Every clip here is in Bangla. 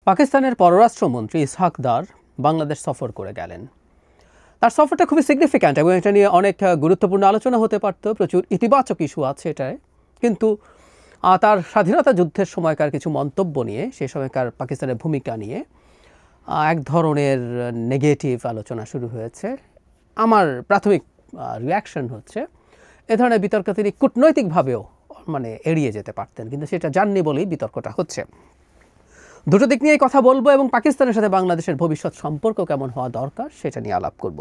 পাকিস্তানের পররাষ্ট্রমন্ত্রী ইসহাক দার বাংলাদেশ সফর করে গেলেন। তার সফরটা খুবই সিগনিফিক্যান্ট এবং এটা নিয়ে অনেক গুরুত্বপূর্ণ আলোচনা হতে পারত, প্রচুর ইতিবাচক ইস্যু আছে এটায়। কিন্তু তার স্বাধীনতা যুদ্ধের সময়কার কিছু মন্তব্য নিয়ে, সেই সময়কার পাকিস্তানের ভূমিকা নিয়ে এক ধরনের নেগেটিভ আলোচনা শুরু হয়েছে। আমার প্রাথমিক রিয়াকশন হচ্ছে এ ধরনের বিতর্ক তিনি কূটনৈতিকভাবেও এড়িয়ে যেতে পারতেন, কিন্তু সেটা জাননি বলেই বিতর্কটা হচ্ছে। দুটো দিক নিয়ে কথা বলবো এবং পাকিস্তানের সাথে বাংলাদেশের ভবিষ্যৎ সম্পর্ক কেমন হওয়া দরকার সেটা নিয়ে আলাপ করব।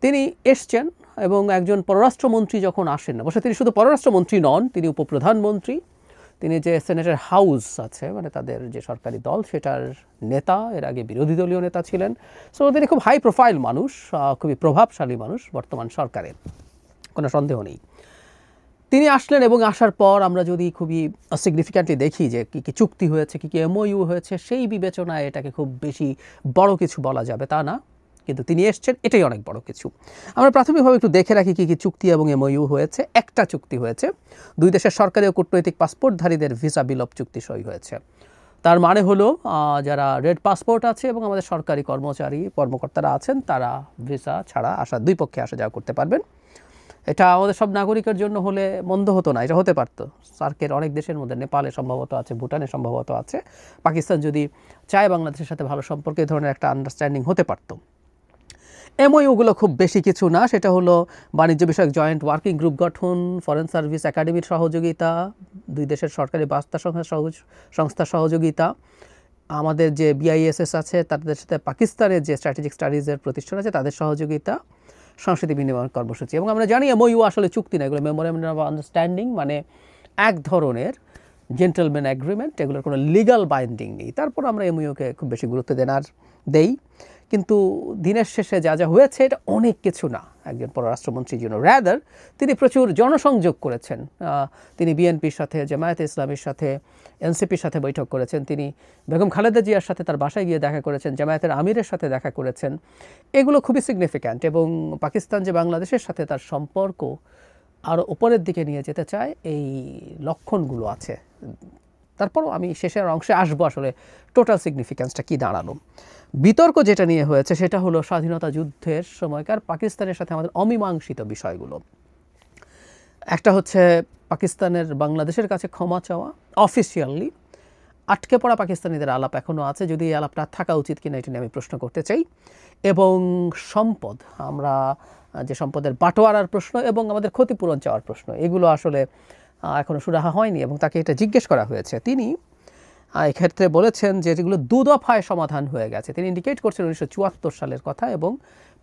তিনি এসছেন এবং একজন পররাষ্ট্রমন্ত্রী যখন আসেন, অবশ্য তিনি শুধু পররাষ্ট্রমন্ত্রী নন, তিনি উপপ্রধানমন্ত্রী, তিনি যে সেনেটের হাউস আছে তাদের যে সরকারি দল সেটার নেতা, এর আগে বিরোধী দলীয় নেতা ছিলেন। সো তিনি খুব হাই প্রোফাইল মানুষ, খুবই প্রভাবশালী মানুষ বর্তমান সরকারে, কোনো সন্দেহ নেই। তিনি আসলেন এবং আসার পর আমরা যদি খুবই সিগনিফিক্যান্টলি দেখি যে কী কী চুক্তি হয়েছে, কী কী এমওইউ হয়েছে, সেই বিবেচনায় এটাকে খুব বেশি বড় কিছু বলা যাবে তা না, কিন্তু তিনি এসছেন এটাই অনেক বড় কিছু। আমরা প্রাথমিকভাবে একটু দেখে রাখি কী কী চুক্তি এবং এমওইউ হয়েছে। একটা চুক্তি হয়েছে, দুই দেশের সরকারি ও কূটনৈতিক পাসপোর্টধারীদের ভিসা বিলোপ চুক্তি সই হয়েছে। তার মানে হলো যারা রেড পাসপোর্ট আছে এবং আমাদের সরকারি কর্মকর্তারা আছেন, তারা ভিসা ছাড়া দুই পক্ষে আসা যাওয়া করতে পারবেন। এটা আমাদের সব নাগরিকের জন্য হলে মন্দ হতো না, এটা হতে পারতো। সার্কের অনেক দেশের মধ্যে, নেপালে সম্ভবত আছে, ভুটানে সম্ভবত আছে, পাকিস্তান যদি চায় বাংলাদেশের সাথে ভালো সম্পর্কে এই ধরনের একটা আন্ডারস্ট্যান্ডিং হতে পারতো। এমওইউগুলো খুব বেশি কিছু না, সেটা হলো বাণিজ্য বিষয়ক জয়েন্ট ওয়ার্কিং গ্রুপ গঠন, ফরেন সার্ভিস একাডেমির সহযোগিতা, দুই দেশের সরকারি বার্তা সংস্থার সহযোগিতা, আমাদের যে বিআইএসএস আছে তাদের সাথে পাকিস্তানের যে স্ট্র্যাটেজিক স্টাডিজের প্রতিষ্ঠান আছে তাদের সহযোগিতা, সংস্কৃতি বিনিময় কর্মসূচি। এবং আমরা জানি এমওইউ আসলে চুক্তি না, এগুলো মেমোরেন্ডাম অফ আন্ডারস্ট্যান্ডিং, এক ধরনের জেন্টলম্যান এগ্রিমেন্ট, এগুলোর কোনো লিগাল বাইন্ডিং নেই। তারপর আমরা এমওইউকে খুব বেশি গুরুত্ব দেই, কিন্তু দিনের শেষে যা যা হয়েছে এটা অনেক কিছু না একজন পররাষ্ট্রমন্ত্রীর জন্য। র্যাদার তিনি প্রচুর জনসংযোগ করেছেন। তিনি বিএনপির সাথে, জামায়াতে ইসলামীর সাথে, এনসিপির সাথে বৈঠক করেছেন, তিনি বেগম খালেদা জিয়ার সাথে তার বাসায় গিয়ে দেখা করেছেন, জামায়াতের আমিরের সাথে দেখা করেছেন। এগুলো খুবই সিগনিফিক্যান্ট এবং পাকিস্তান যে বাংলাদেশের সাথে তার সম্পর্ক আরও উপরের দিকে নিয়ে যেতে চায়, এই লক্ষণগুলো আছে। তারপরও আমি শেষের অংশে আসবো আসলে টোটাল সিগনিফিক্যান্সটা কী দাঁড়ালো। বিতর্ক যেটা নিয়ে হয়েছে সেটা হলো স্বাধীনতা যুদ্ধের সময়কার পাকিস্তানের সাথে আমাদের অমীমাংসিত বিষয়গুলো। একটা হচ্ছে পাকিস্তানের বাংলাদেশের কাছে ক্ষমা চাওয়া, অফিসিয়ালি আটকে পড়া পাকিস্তানিদের আলাপ এখনও আছে, যদি এই আলাপটা থাকা উচিত কিনা এটা নিয়ে আমি প্রশ্ন করতে চাই। এবং সম্পদ, আমরা যে সম্পদের বাটোয়ারার প্রশ্ন এবং আমাদের ক্ষতিপূরণ চাওয়ার প্রশ্ন, এগুলো আসলে এখনও সুরাহা হয়নি এবং তাকে এটা জিজ্ঞেস করা হয়েছে। তিনি এক্ষেত্রে বলেছেন যে যেগুলো দুদফায় সমাধান হয়ে গেছে। তিনি ইন্ডিকেট করছেন 1974 সালের কথা এবং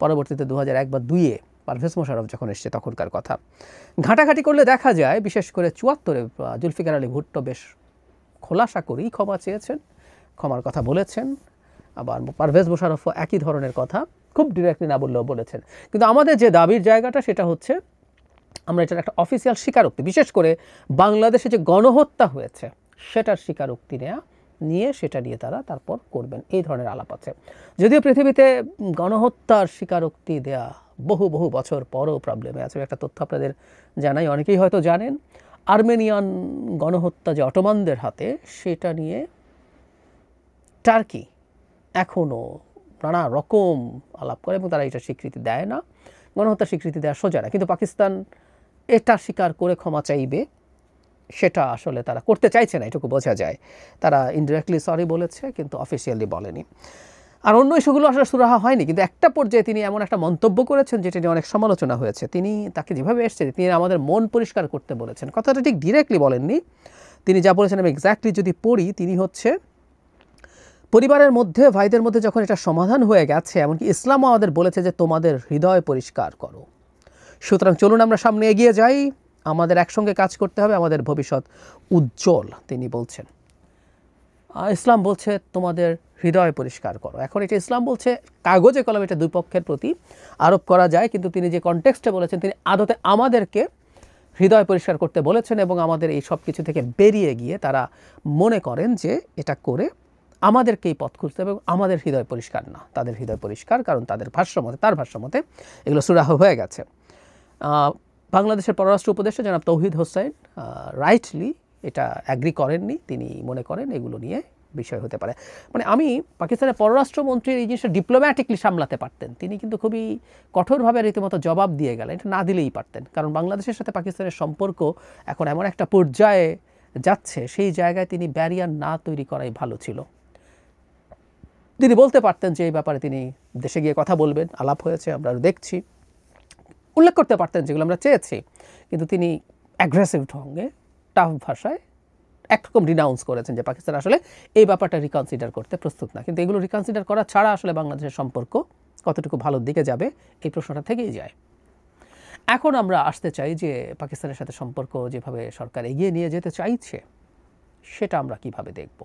পরবর্তীতে 2001 বা 2002-এ পারভেজ মোশাররফ যখন এসছে তখনকার কথা। ঘাটাঘাটি করলে দেখা যায় বিশেষ করে 74-এ জুলফিকার আলী ভুট্টো বেশ খোলাসা করেই ক্ষমা চেয়েছেন, ক্ষমার কথা বলেছেন। আবার পারভেজ মোশাররফও একই ধরনের কথা খুব ডিরেক্টলি না বললেও বলেছেন। কিন্তু আমাদের যে দাবির জায়গাটা সেটা হচ্ছে আমরা এটার একটা অফিসিয়াল স্বীকারোক্তি, বিশেষ করে বাংলাদেশে যে গণহত্যা হয়েছে সেটার স্বীকারোক্তি নিয়ে সেটা নিয়ে তারা তারপর করবেন, এই ধরনের আলাপ আছে। যদিও পৃথিবীতে গণহত্যার স্বীকারোক্তি দেয়া বহু বহু বছর পরও প্রবলেমে আছে। একটা তথ্য আপনাদের জানাই, অনেকেই হয়তো জানেন, আর্মেনিয়ান গণহত্যা যে অটোমানদের হাতে, সেটা নিয়ে টার্কি এখনও নানা রকম আলাপ করে এবং তারা এটা স্বীকৃতি দেয় না। গণহত্যার স্বীকৃতি দেওয়া সোজা না, কিন্তু পাকিস্তান এটা স্বীকার করে ক্ষমা চাইবে সেটা আসলে তারা করতে চাইছে না, এটুকু বোঝা যায়। তারা ইনডিরেক্টলি সরি বলেছে কিন্তু অফিসিয়ালি বলেনি। আর অন্য ইস্যুগুলো আসলে সুরাহা হয়নি, কিন্তু একটা পর্যায়ে তিনি এমন একটা মন্তব্য করেছেন যেটা নিয়ে অনেক সমালোচনা হয়েছে। তিনি তাকে যেভাবে এসছে, তিনি আমাদের মন পরিষ্কার করতে বলেছেন, কথাটা ঠিক ডিরেক্টলি বলেননি। তিনি যা বলেছেন আমি এক্স্যাক্টলি যদি পড়ি, তিনি হচ্ছে পরিবারের মধ্যে, ভাইদের মধ্যে যখন এটা সমাধান হয়ে গেছে, এমনকি ইসলামও আমাদের বলেছে যে তোমাদের হৃদয় পরিষ্কার করো, সুতরাং চলুন আমরা সামনে এগিয়ে যাই, আমাদের একসঙ্গে কাজ করতে হবে, আমাদের ভবিষ্যৎ উজ্জ্বল, তিনি বলছেন। ইসলাম বলছে তোমাদের হৃদয় পরিষ্কার করো। এখন এটা ইসলাম বলছে, কাগজে কলমে এটা দুই পক্ষের প্রতি আরোপ করা যায়, কিন্তু তিনি যে কনটেক্সটে বলেছেন, তিনি আদতে আমাদেরকে হৃদয় পরিষ্কার করতে বলেছেন এবং আমাদের এই সব কিছু থেকে বেরিয়ে গিয়ে তারা মনে করেন যে এটা করে আমাদেরকেই পথ খুঁজতে হবে এবং আমাদের হৃদয় পরিষ্কার না, তাদের হৃদয় পরিষ্কার, কারণ তার ভাষ্যমতে এগুলো সুরাহ হয়ে গেছে। বাংলাদেশের পররাষ্ট্র উপদেষ্টা জনাব তৌহিদ হোসেন রাইটলি এটা অ্যাগ্রি করেননি, তিনি মনে করেন এগুলো নিয়ে বিষয় হতে পারে। মানে আমি পাকিস্তানের পররাষ্ট্রমন্ত্রীর এই জিনিসটা ডিপ্লোম্যাটিকলি সামলাতে পারতেন, তিনি কিন্তু খুবই কঠোরভাবে রীতিমতো জবাব দিয়ে গেলেন, এটা না দিলেই পারতেন। কারণ বাংলাদেশের সাথে পাকিস্তানের সম্পর্ক এখন এমন একটা পর্যায়ে যাচ্ছে, সেই জায়গায় তিনি ব্যারিয়ার না তৈরি করাই ভালো ছিল। তিনি বলতে পারতেন যে এই ব্যাপারে তিনি দেশে গিয়ে কথা বলবেন, আলাপ হয়েছে, আমরা দেখছি, উল্লেখ করতে পারতেন যেগুলো আমরা চেয়েছি, কিন্তু তিনি অ্যাগ্রেসিভ ঢঙ্গে টাফ ভাষায় একরকম রিনাউন্স করেছেন যে পাকিস্তান আসলে এই ব্যাপারটা রিকনসিডার করতে প্রস্তুত না। কিন্তু এগুলো রিকনসিডার করা ছাড়া আসলে বাংলাদেশের সম্পর্ক কতটুকু ভালোর দিকে যাবে এই প্রশ্নটা থেকেই যায়। এখন আমরা আসতে চাই যে পাকিস্তানের সাথে সম্পর্ক যেভাবে সরকার এগিয়ে নিয়ে যেতে চাইছে সেটা আমরা কিভাবে দেখব।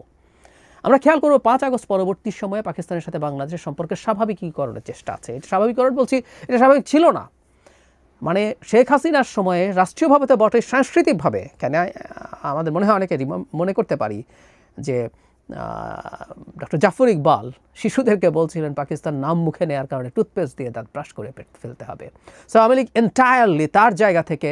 আমরা খেয়াল করব 5 আগস্ট পরবর্তী সময়ে পাকিস্তানের সাথে বাংলাদেশের সম্পর্কের স্বাভাবিকীকরণের চেষ্টা আছে। এটা স্বাভাবিকীকরণ বলছি, এটা স্বাভাবিক ছিল না। মানে শেখ হাসিনার সময়ে রাষ্ট্রীয়ভাবে তো বটে, সাংস্কৃতিকভাবে কেন আমাদের মনে হয় অনেকে মনে করতে পারি যে ডক্টর জাফর ইকবাল শিশুদেরকে বলছিলেন পাকিস্তান নাম মুখে নেওয়ার কারণে টুথপেস্ট দিয়ে দাঁত ব্রাশ করে ফেলতে হবে। সো আওয়ামী লীগ এন্টায়ারলি তার জায়গা থেকে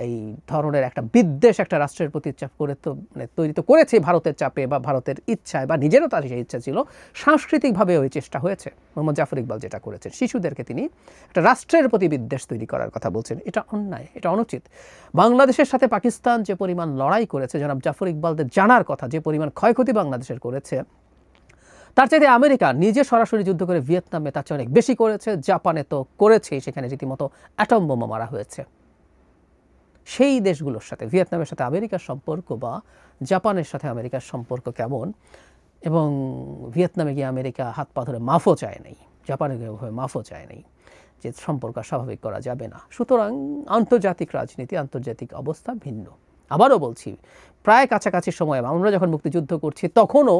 এই ধরনের একটা বিদ্বেষ একটা রাষ্ট্রের প্রতি চাপ করে তো মানে তৈরি তো করেছে ভারতের চাপে বা ভারতের ইচ্ছায় বা নিজেরও তার সেই ইচ্ছা ছিল, সাংস্কৃতিকভাবে ওই চেষ্টা হয়েছে। মোহাম্মদ জাফর ইকবাল যেটা করেছেন, শিশুদেরকে তিনি একটা রাষ্ট্রের প্রতি বিদ্বেষ তৈরি করার কথা বলছেন, এটা অন্যায়, এটা অনুচিত। বাংলাদেশের সাথে পাকিস্তান যে পরিমাণ লড়াই করেছে, জনাব জাফর ইকবালদের জানার কথা, যে পরিমাণ ক্ষয়ক্ষতি বাংলাদেশের করেছে, তার চাইতে আমেরিকা নিজে সরাসরি যুদ্ধ করে ভিয়েতনামে তার চেয়ে অনেক বেশি করেছে, জাপানে তো করেছেই, সেখানে রীতিমতো অ্যাটম বোমা মারা হয়েছে। সেই দেশগুলোর সাথে ভিয়েতনামের সাথে আমেরিকার সম্পর্ক বা জাপানের সাথে আমেরিকার সম্পর্ক কেমন, এবং ভিয়েতনামে গিয়ে আমেরিকা হাত পা ধরে মাফও চায় নাই, জাপানে গিয়ে মাফও চায় নাই, যে সম্পর্ক স্বাভাবিক করা যাবে না। সুতরাং আন্তর্জাতিক রাজনীতি, আন্তর্জাতিক অবস্থা ভিন্ন। আবারও বলছি, প্রায় কাছাকাছি সময়ে আমরা যখন মুক্তিযুদ্ধ করছি তখনও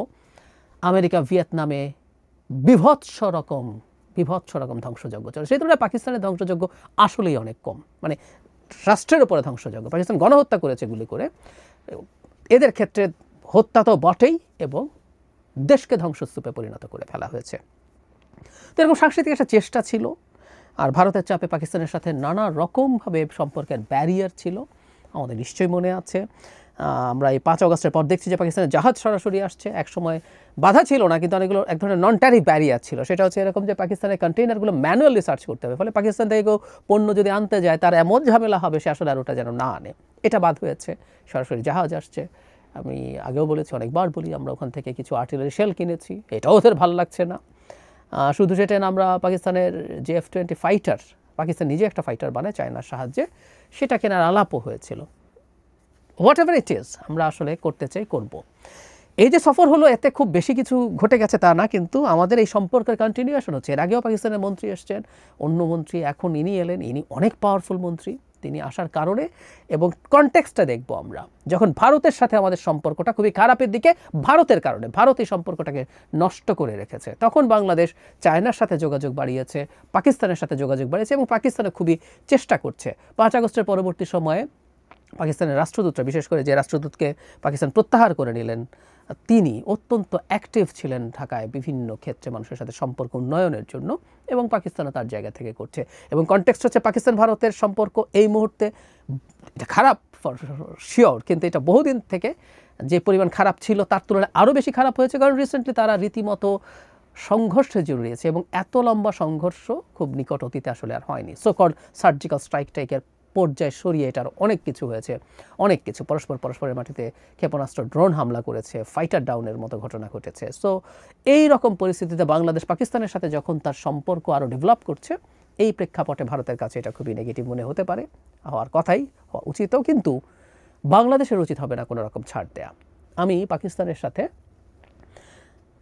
আমেরিকা ভিয়েতনামে বিভৎস রকম ধ্বংসযজ্ঞ চলে। সেই তুলনায় পাকিস্তানের ধ্বংসযজ্ঞ আসলেই অনেক কম, মানে রাষ্ট্রের উপরে ধ্বংসযজ্ঞ। পাকিস্তান গণহত্যা করেছে গুলি করে, এদের ক্ষেত্রে হত্যা তো বটেই, এবং দেশকে ধ্বংসস্তূপে পরিণত করে ফেলা হয়েছে। তো এরকম সাংস্কৃতিক একটা চেষ্টা ছিল। আর ভারতের চাপে পাকিস্তানের সাথে নানা রকমভাবে সম্পর্কের ব্যারিয়ার ছিল, আমাদের নিশ্চয়ই মনে আছে। আমরা এই 5 আগস্টের পর দেখছি যে পাকিস্তানের জাহাজ সরাসরি আসছে। এক সময় বাধা ছিল না, কিন্তু অনেকগুলো এক ধরনের নন ট্যারিফ ব্যারিয়ার ছিল। সেটা হচ্ছে এরকম যে পাকিস্তানের কন্টেইনারগুলো ম্যানুয়ালি সার্চ করতে হবে, ফলে পাকিস্তান থেকে কেউ পণ্য যদি আনতে যায় তার এমন ঝামেলা হবে সে আসলে আর ওটা যেন না আনে, এটা বাদ হয়েছে। সরাসরি জাহাজ আসছে। আমি আগেও বলেছি, অনেকবার বলি, আমরা ওখান থেকে কিছু আর্টিলারি শেল কিনেছি, এটাও ওদের ভালো লাগছে না। শুধু সেটা না, আমরা পাকিস্তানের যে F-20 ফাইটার, পাকিস্তান নিজে একটা ফাইটার বানায় চায়নার সাহায্যে, সেটা কেনার আলাপও হয়েছিল। হোয়াট এভার ইট ইজ, আমরা আসলে করতে চাই, করব। এই যে সফর হলো, এতে খুব বেশি কিছু ঘটে গেছে তা না, কিন্তু আমাদের এই সম্পর্কের কন্টিনিউয়েশন হচ্ছে। এর আগেও পাকিস্তানের মন্ত্রী এসছেন, অন্য মন্ত্রী, এখন ইনি এলেন, ইনি অনেক পাওয়ারফুল মন্ত্রী। তিনি আসার কারণে এবং কনটেক্সটটা দেখব আমরা, যখন ভারতের সাথে আমাদের সম্পর্কটা খুবই খারাপের দিকে, ভারতের কারণে, ভারত এই সম্পর্কটাকে নষ্ট করে রেখেছে, তখন বাংলাদেশ চায়নার সাথে যোগাযোগ বাড়িয়েছে, পাকিস্তানের সাথে যোগাযোগ বাড়িয়েছে, এবং পাকিস্তানে খুবই চেষ্টা করছে। 5 আগস্টের পরবর্তী সময়ে পাকিস্তানের রাষ্ট্রদূতরা, বিশেষ করে যে রাষ্ট্রদূতকে পাকিস্তান প্রত্যাহার করে নিলেন, তিনি অত্যন্ত অ্যাক্টিভ ছিলেন ঢাকায় বিভিন্ন ক্ষেত্রে মানুষের সাথে সম্পর্ক উন্নয়নের জন্য, এবং পাকিস্তানও তার জায়গা থেকে করছে। এবং কনটেক্সট হচ্ছে পাকিস্তান ভারতের সম্পর্ক এই মুহূর্তে এটা খারাপ শিওর, কিন্তু এটা বহুদিন থেকে যে পরিমাণ খারাপ ছিল তার তুলনায় আরও বেশি খারাপ হয়েছে, কারণ রিসেন্টলি তারা রীতিমতো সংঘর্ষে জড়িয়েছে, এবং এত লম্বা সংঘর্ষ খুব নিকট অতীতে আসলে আর হয়নি। সো কল্ড সার্জিক্যাল স্ট্রাইক টাইকের পর্যায়ে সরিয়ে এটার অনেক কিছু হয়েছে, অনেক কিছু পরস্পরের মাটিতে ক্ষেপণাস্ত্র, ড্রোন হামলা করেছে, ফাইটার ডাউনের মতো ঘটনা ঘটেছে। সো এই রকম পরিস্থিতিতে বাংলাদেশ পাকিস্তানের সাথে যখন তার সম্পর্ক আরও ডেভেলপ করছে, এই প্রেক্ষাপটে ভারতের কাছে এটা খুবই নেগেটিভ মনে হতে পারে, হওয়ার কথাই, হওয়া উচিতও। কিন্তু বাংলাদেশের উচিত হবে না কোনো রকম ছাড় দেয়া। আমি পাকিস্তানের সাথে,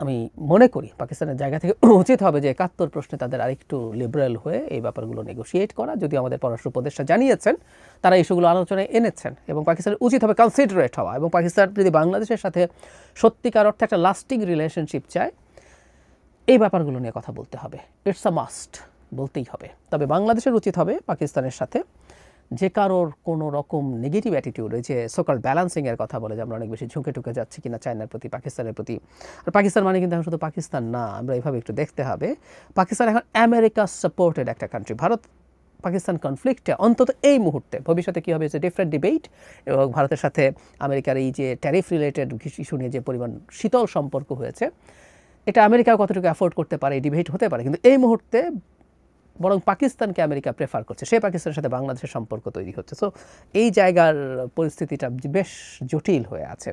আমি মনে করি পাকিস্তানের জায়গা থেকে উচিত হবে যে 71 প্রশ্নে তাদের আরেকটু লিবারেল হয়ে এই ব্যাপারগুলো নেগোশিয়েট করা। যদিও আমাদের পররাষ্ট্র উপদেষ্টা জানিয়েছেন তারা ইস্যুগুলো আলোচনায় এনেছেন, এবং পাকিস্তানের উচিত হবে কনসিডারেট হওয়া, এবং পাকিস্তান যদি বাংলাদেশের সাথে সত্যিকার অর্থে একটা লাস্টিং রিলেশনশিপ চায়, এই ব্যাপারগুলো নিয়ে কথা বলতে হবে। ইটস আ মাস্ট, বলতেই হবে। তবে বাংলাদেশের উচিত হবে পাকিস্তানের সাথে যে কারোর কোনো রকম নেগেটিভ অ্যাটিটিউড, ওই যে সোকল ব্যালেন্সিংয়ের কথা বলে যে আমরা অনেক বেশি ঝুঁকে টুকে যাচ্ছি কিনা চায়নার প্রতি, পাকিস্তানের প্রতি। আর পাকিস্তান মানে কিন্তু এখন শুধু পাকিস্তান না, আমরা এইভাবে একটু দেখতে হবে, পাকিস্তান এখন আমেরিকা সাপোর্টেড একটা কান্ট্রি। ভারত পাকিস্তান কনফ্লিক্টে অন্তত এই মুহূর্তে, ভবিষ্যতে কী হবে, ডিফারেন্ট ডিবেট। এবং ভারতের সাথে আমেরিকার এই যে ট্যারিফ রিলেটেড ইস্যু নিয়ে যে পরিমাণ শীতল সম্পর্ক হয়েছে, এটা আমেরিকা কতটুকু অ্যাফোর্ড করতে পারে, এই ডিবেট হতে পারে। কিন্তু এই মুহূর্তে বরং পাকিস্তানকে আমেরিকা প্রেফার করছে, সেই পাকিস্তানের সাথে বাংলাদেশের সম্পর্ক তৈরি হচ্ছে। সো এই জায়গার পরিস্থিতিটা বেশ জটিল হয়ে আছে।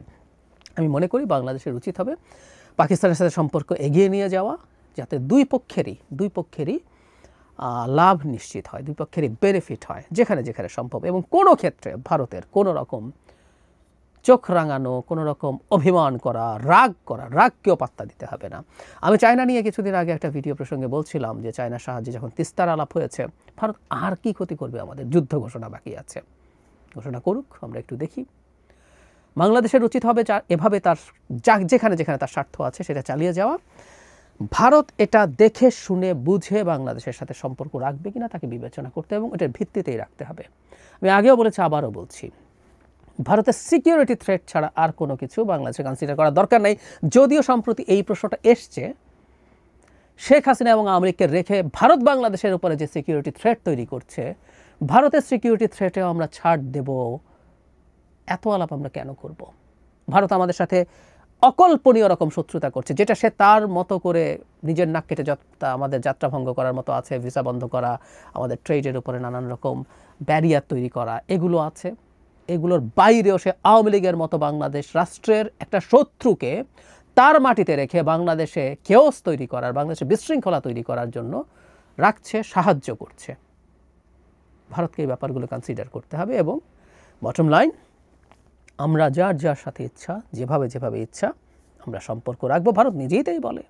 আমি মনে করি বাংলাদেশের উচিত হবে পাকিস্তানের সাথে সম্পর্ক এগিয়ে নিয়ে যাওয়া, যাতে দুই পক্ষেরই লাভ নিশ্চিত হয়, দুই পক্ষেরই বেনিফিট হয় যেখানে যেখানে সম্ভব। এবং কোনো ক্ষেত্রে ভারতের কোনো রকম চোখ রাঙানো, কোনো রকম অভিমান করা, রাগকেও পাত্তা দিতে হবে না। আমি চায়না নিয়ে কিছুদিন আগে একটা ভিডিও প্রসঙ্গে বলছিলাম যে চায়নার সাহায্যে যখন তিস্তার আলাপ হয়েছে, ভারত আর কি ক্ষতি করবে, আমাদের যুদ্ধ ঘোষণা বাকি আছে, ঘোষণা করুক, আমরা একটু দেখি। বাংলাদেশের উচিত হবে এভাবে তার যেখানে যেখানে তার স্বার্থ আছে সেটা চালিয়ে যাওয়া। ভারত এটা দেখে শুনে বুঝে বাংলাদেশের সাথে সম্পর্ক রাখবে কিনা তাকে বিবেচনা করতে এবং এটার ভিত্তিতেই রাখতে হবে। আমি আগেও বলেছি, আবারও বলছি, ভারতের সিকিউরিটি থ্রেট ছাড়া আর কোনো কিছু বাংলাদেশে কনসিডার করার দরকার নেই। যদিও সম্প্রতি এই প্রশ্নটা এসছে, শেখ হাসিনা এবং আওয়ামী লীগকে রেখে ভারত বাংলাদেশের উপরে যে সিকিউরিটি থ্রেট তৈরি করছে, ভারতের সিকিউরিটি থ্রেটেও আমরা ছাড় দেব, এত আলাপ আমরা কেন করব? ভারত আমাদের সাথে অকল্পনীয় রকম শত্রুতা করছে, যেটা সে তার মতো করে নিজের নাক কেটে আমাদের যাত্রা ভঙ্গ করার মতো আছে, ভিসা বন্ধ করা, আমাদের ট্রেডের উপরে নানান রকম ব্যারিয়ার তৈরি করা, এগুলো আছে। এগুলোর বাইরেও সে আওয়ামী লীগের মতো বাংলাদেশ রাষ্ট্রের একটা শত্রুকে তার মাটিতে রেখে বাংলাদেশে কেওস তৈরি করার, বাংলাদেশে বিশৃঙ্খলা তৈরি করার জন্য রাখছে, সাহায্য করছে। ভারতকে এই ব্যাপারগুলো কনসিডার করতে হবে। এবং বটম লাইন, আমরা যার সাথে ইচ্ছা, যেভাবে ইচ্ছা আমরা সম্পর্ক রাখবো। ভারত নিজেই তাই বলে।